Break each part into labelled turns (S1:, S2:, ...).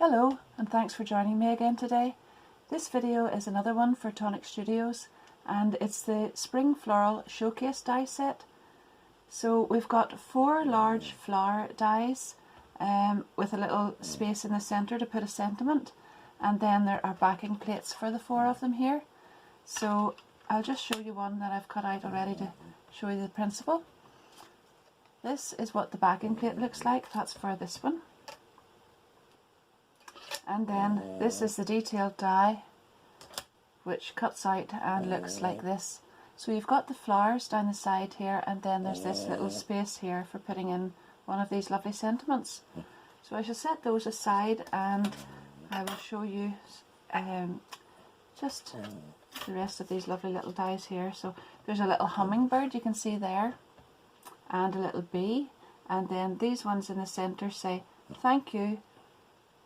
S1: Hello, and thanks for joining me again today. This video is another one for Tonic Studios, and it's the Spring Floral Showcase die set. So we've got 4 large flower dies with a little space in the centre to put a sentiment, and then there are backing plates for the 4 of them here. So I'll just show you one that I've cut out already to show you the principle. This is what the backing plate looks like. That's for this one. And then this is the detailed die, which cuts out and looks like this. So you've got the flowers down the side here, and then there's this little space here for putting in one of these lovely sentiments. So I shall set those aside, and I will show you just the rest of these lovely little dies here. So there's a little hummingbird you can see there, and a little bee, and then these ones in the centre say thank you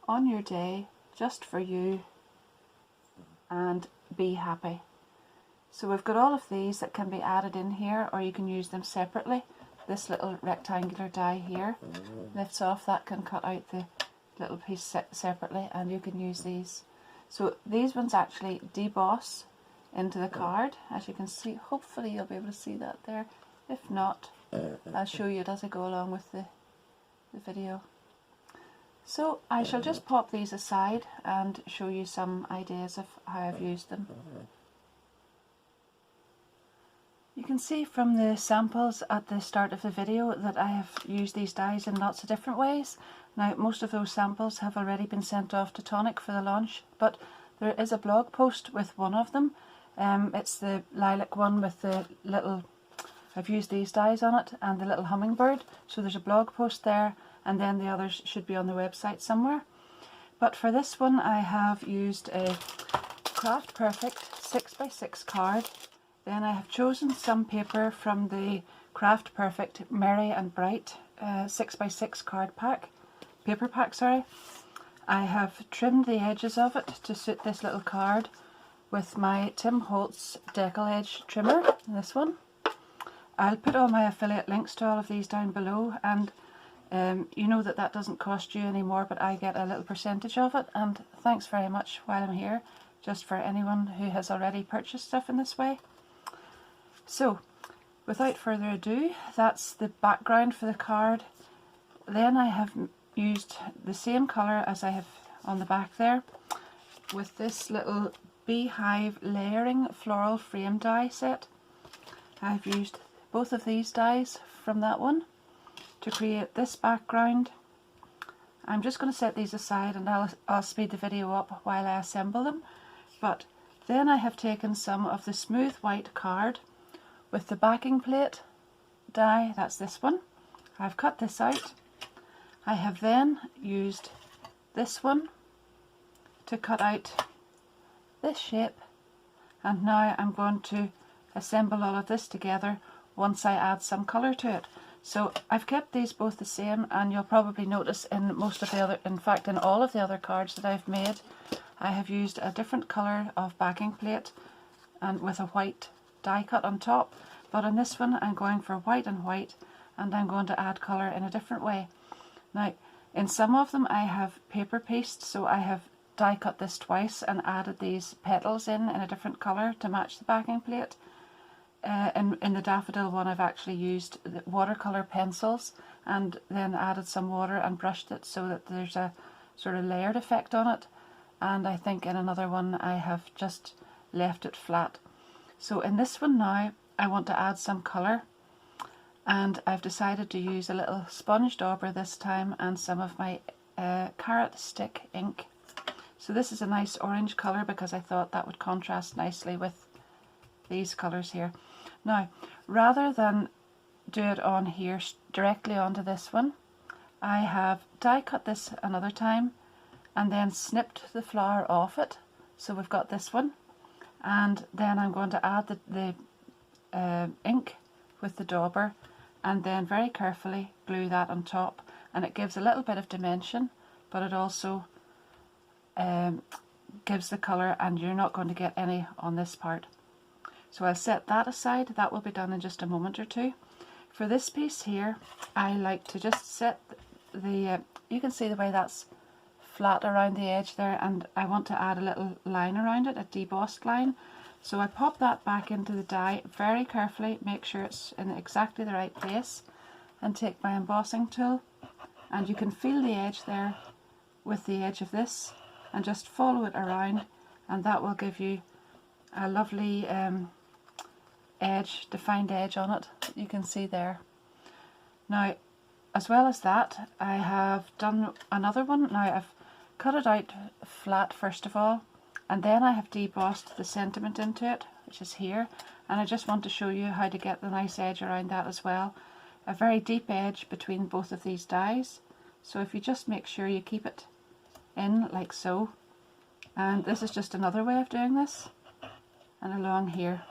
S1: on your day, just for you, and be happy. So we've got all of these that can be added in here, or you can use them separately. This little rectangular die here lifts off, that can cut out the little piece separately, and you can use these. So these ones actually deboss into the card, as you can see. Hopefully you'll be able to see that there. If not, I'll show you it as I go along with the video. So I shall just pop these aside and show you some ideas of how I've used them. You can see from the samples at the start of the video that I have used these dies in lots of different ways. Now most of those samples have already been sent off to Tonic for the launch, but there is a blog post with one of them. It's the lilac one with the little, I've used these dies on it, and the little hummingbird. So there's a blog post there, and then the others should be on the website somewhere. But for this one I have used a Craft Perfect 6x6 card. Then I have chosen some paper from the Craft Perfect Merry and Bright 6x6 card pack, paper pack, sorry. I have trimmed the edges of it to suit this little card with my Tim Holtz decal edge trimmer, this one. I'll put all my affiliate links to all of these down below, and you know that doesn't cost you any more, but I get a little percentage of it, and thanks very much while I'm here, just for anyone who has already purchased stuff in this way. So, without further ado, that's the background for the card. Then I have used the same colour as I have on the back there, with this little beehive layering floral frame die set. I've used both of these dies from that one to create this background. I'm just going to set these aside, and I'll speed the video up while I assemble them. But then I have taken some of the smooth white card with the backing plate die, that's this one. I've cut this out. I have then used this one to cut out this shape, and now I'm going to assemble all of this together once I add some colour to it. So I've kept these both the same, and you'll probably notice in most of the other, in fact in all of the other cards that I've made, I have used a different colour of backing plate and with a white die cut on top. But on this one I'm going for white and white, and I'm going to add colour in a different way. Now in some of them I have paper pieced, so I have die cut this twice and added these petals in a different colour to match the backing plate. In the daffodil one I've actually used the watercolour pencils and then added some water and brushed it so that there's a sort of layered effect on it, and I think in another one I have just left it flat. So in this one now I want to add some colour, and I've decided to use a little sponge dauber this time and some of my carrot stick ink. So this is a nice orange colour because I thought that would contrast nicely with these colours here. Now, rather than do it on here directly onto this one, I have die cut this another time and then snipped the flower off it. So we've got this one, and then I'm going to add the ink with the dauber, and then very carefully glue that on top, and it gives a little bit of dimension, but it also gives the colour, and you're not going to get any on this part. So I'll set that aside. That will be done in just a moment or two. For this piece here, I like to just set the, you can see the way that's flat around the edge there, and I want to add a little line around it, a debossed line. So I pop that back into the die very carefully, make sure it's in exactly the right place, and take my embossing tool, and you can feel the edge there with the edge of this, and just follow it around, and that will give you a lovely edge, defined edge on it, you can see there. Now, as well as that, I have done another one. Now I've cut it out flat first of all, and then I have debossed the sentiment into it, which is here, and I just want to show you how to get the nice edge around that as well. A very deep edge between both of these dies, so if you just make sure you keep it in like so, and this is just another way of doing this, and along here,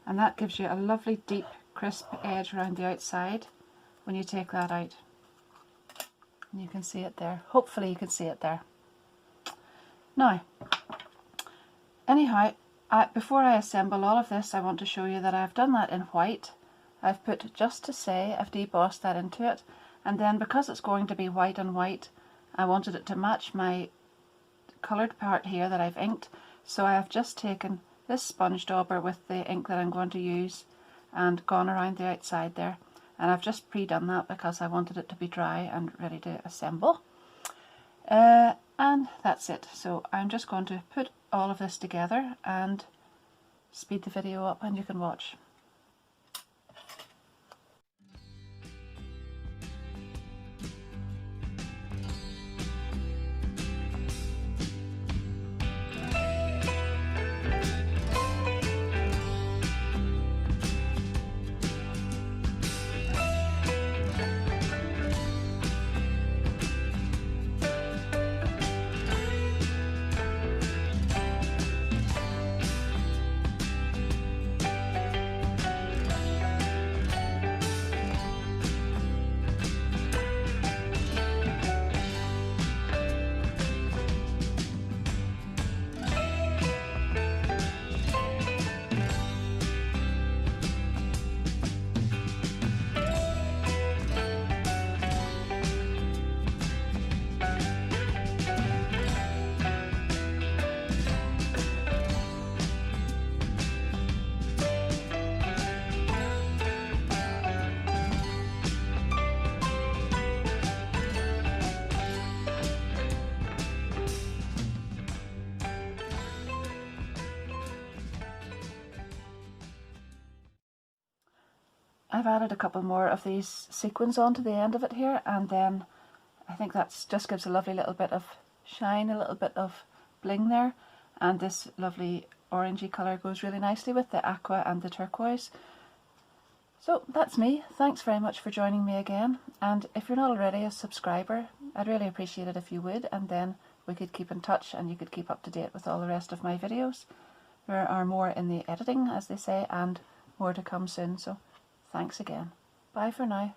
S1: and that gives you a lovely deep crisp edge around the outside when you take that out. And you can see it there. Hopefully you can see it there. Now, anyhow, before I assemble all of this, I want to show you that I've done that in white. I've put "just to say," I've debossed that into it, and then because it's going to be white on white, I wanted it to match my coloured part here that I've inked, so I have just taken this sponge dauber with the ink that I'm going to use and gone around the outside there, and I've just pre-done that because I wanted it to be dry and ready to assemble. And that's it. So I'm just going to put all of this together and speed the video up, and you can watch. I've added a couple more of these sequins onto the end of it here, and then I think that just gives a lovely little bit of shine, a little bit of bling there, and this lovely orangey colour goes really nicely with the aqua and the turquoise. So that's me. Thanks very much for joining me again, and if you're not already a subscriber, I'd really appreciate it if you would, and then we could keep in touch and you could keep up to date with all the rest of my videos. There are more in the editing, as they say, and more to come soon, so thanks again. Bye for now.